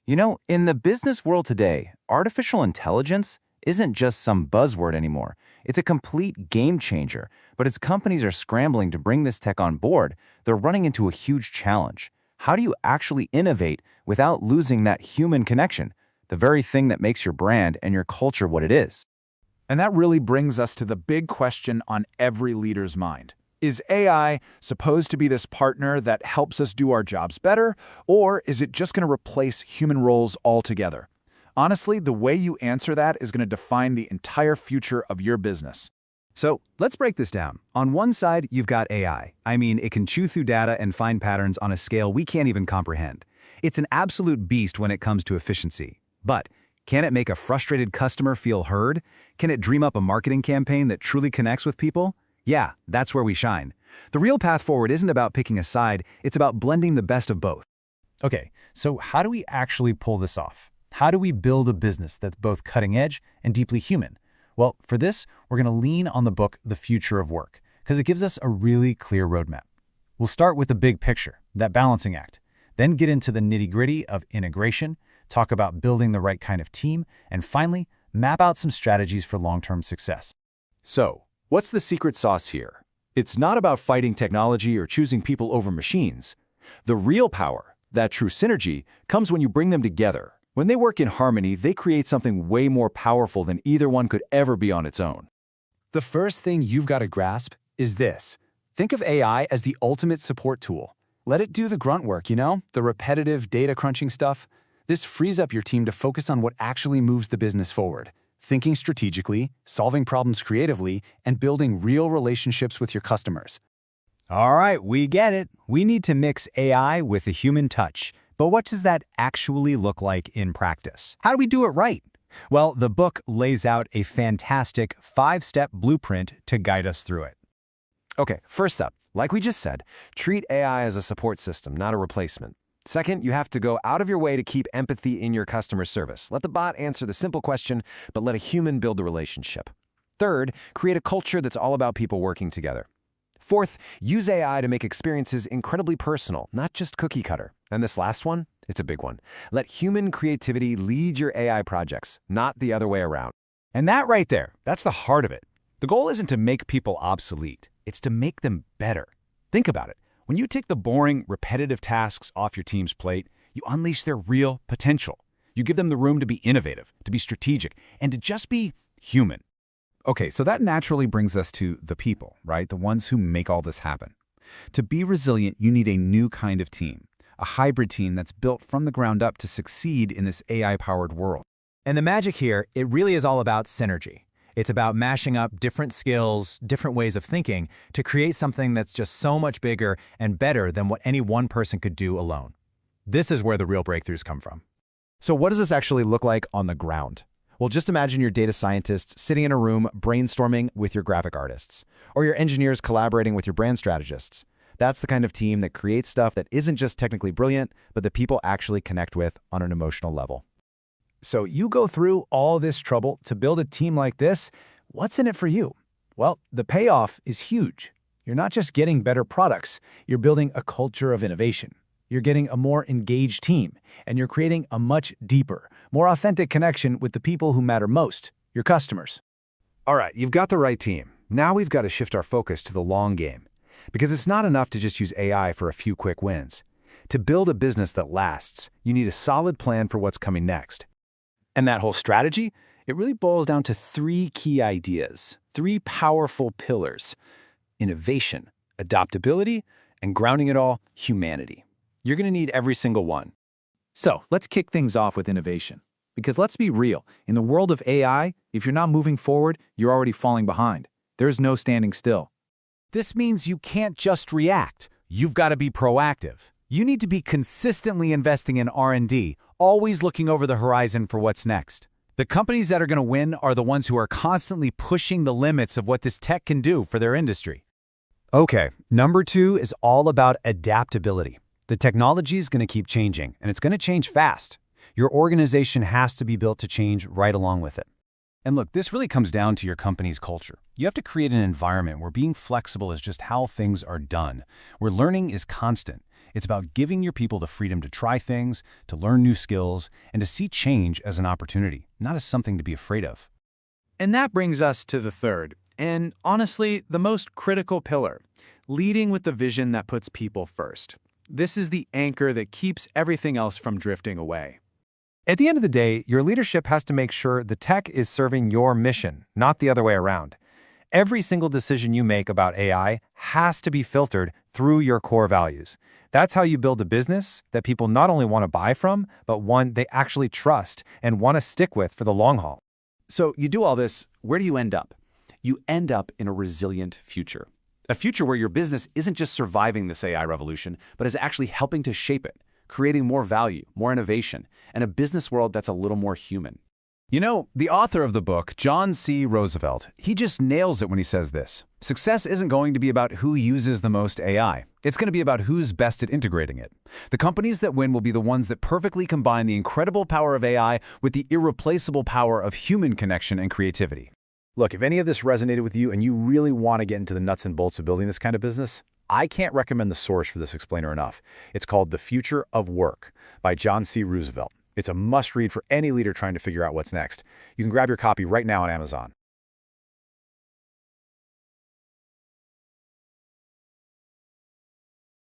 In the business world today, artificial intelligence isn't just some buzzword anymore. It's a complete game changer. But as companies are scrambling to bring this tech on board, they're running into a huge challenge. How do you actually innovate without losing that human connection, the very thing that makes your brand and your culture what it is? And that really brings us to the big question on every leader's mind. Is AI supposed to be this partner that helps us do our jobs better, or is it just going to replace human roles altogether? Honestly, the way you answer that is going to define the entire future of your business. So let's break this down. On one side, you've got AI. I mean, it can chew through data and find patterns on a scale we can't even comprehend. It's an absolute beast when it comes to efficiency. But can it make a frustrated customer feel heard? Can it dream up a marketing campaign that truly connects with people? Yeah, that's where we shine. The real path forward isn't about picking a side, it's about blending the best of both. Okay, so how do we actually pull this off? How do we build a business that's both cutting edge and deeply human? Well, for this, we're going to lean on the book The Future of Work, because it gives us a really clear roadmap. We'll start with the big picture, that balancing act, then get into the nitty-gritty of integration, talk about building the right kind of team, and finally, map out some strategies for long-term success. So, what's the secret sauce here? It's not about fighting technology or choosing people over machines. The real power, that true synergy, comes when you bring them together. When they work in harmony, they create something way more powerful than either one could ever be on its own. The first thing you've got to grasp is this. Think of AI as the ultimate support tool. Let it do the grunt work, the repetitive data crunching stuff. This frees up your team to focus on what actually moves the business forward. Thinking strategically, solving problems creatively, and building real relationships with your customers. All right, we get it. We need to mix AI with a human touch. But what does that actually look like in practice? How do we do it right? Well, the book lays out a fantastic 5-step blueprint to guide us through it. Okay, first up, like we just said, treat AI as a support system, not a replacement. Second, you have to go out of your way to keep empathy in your customer service. Let the bot answer the simple question, but let a human build the relationship. Third, create a culture that's all about people working together. Fourth, use AI to make experiences incredibly personal, not just cookie cutter. And this last one, it's a big one. Let human creativity lead your AI projects, not the other way around. And that right there, that's the heart of it. The goal isn't to make people obsolete, it's to make them better. Think about it. When you take the boring, repetitive tasks off your team's plate, you unleash their real potential. You give them the room to be innovative, to be strategic, and to just be human. Okay, so that naturally brings us to the people, right? The ones who make all this happen. To be resilient, you need a new kind of team, a hybrid team that's built from the ground up to succeed in this AI-powered world. And the magic here, it really is all about synergy. It's about mashing up different skills, different ways of thinking to create something that's just so much bigger and better than what any one person could do alone. This is where the real breakthroughs come from. So what does this actually look like on the ground? Well, just imagine your data scientists sitting in a room brainstorming with your graphic artists, or your engineers collaborating with your brand strategists. That's the kind of team that creates stuff that isn't just technically brilliant, but that people actually connect with on an emotional level. So you go through all this trouble to build a team like this. What's in it for you? Well, the payoff is huge. You're not just getting better products, you're building a culture of innovation. You're getting a more engaged team, and you're creating a much deeper, more authentic connection with the people who matter most, your customers. All right, you've got the right team. Now we've got to shift our focus to the long game. Because it's not enough to just use AI for a few quick wins. To build a business that lasts, you need a solid plan for what's coming next. And that whole strategy, it really boils down to 3 key ideas, 3 powerful pillars: innovation, adaptability, and grounding it all, humanity. You're going to need every single one. So let's kick things off with innovation. Because let's be real, in the world of AI, if you're not moving forward, you're already falling behind. There's no standing still. This means you can't just react. You've got to be proactive. You need to be consistently investing in R&D, always looking over the horizon for what's next. The companies that are going to win are the ones who are constantly pushing the limits of what this tech can do for their industry. Okay, number 2 is all about adaptability. The technology is going to keep changing, and it's going to change fast. Your organization has to be built to change right along with it. And look, this really comes down to your company's culture. You have to create an environment where being flexible is just how things are done, where learning is constant, It's about giving your people the freedom to try things, to learn new skills, and to see change as an opportunity, not as something to be afraid of. And that brings us to the third, and honestly, the most critical pillar, leading with the vision that puts people first. This is the anchor that keeps everything else from drifting away. At the end of the day, your leadership has to make sure the tech is serving your mission, not the other way around. Every single decision you make about AI has to be filtered through your core values. That's how you build a business that people not only want to buy from, but one they actually trust and want to stick with for the long haul. So you do all this, where do you end up? You end up in a resilient future. A future where your business isn't just surviving this AI revolution, but is actually helping to shape it, creating more value, more innovation, and a business world that's a little more human. You know, the author of the book, John C. Roosevelt, he just nails it when he says this. Success isn't going to be about who uses the most AI. It's going to be about who's best at integrating it. The companies that win will be the ones that perfectly combine the incredible power of AI with the irreplaceable power of human connection and creativity. Look, if any of this resonated with you and you really want to get into the nuts and bolts of building this kind of business, I can't recommend the source for this explainer enough. It's called The Future of Work by John C. Roosevelt. It's a must-read for any leader trying to figure out what's next. You can grab your copy right now on Amazon.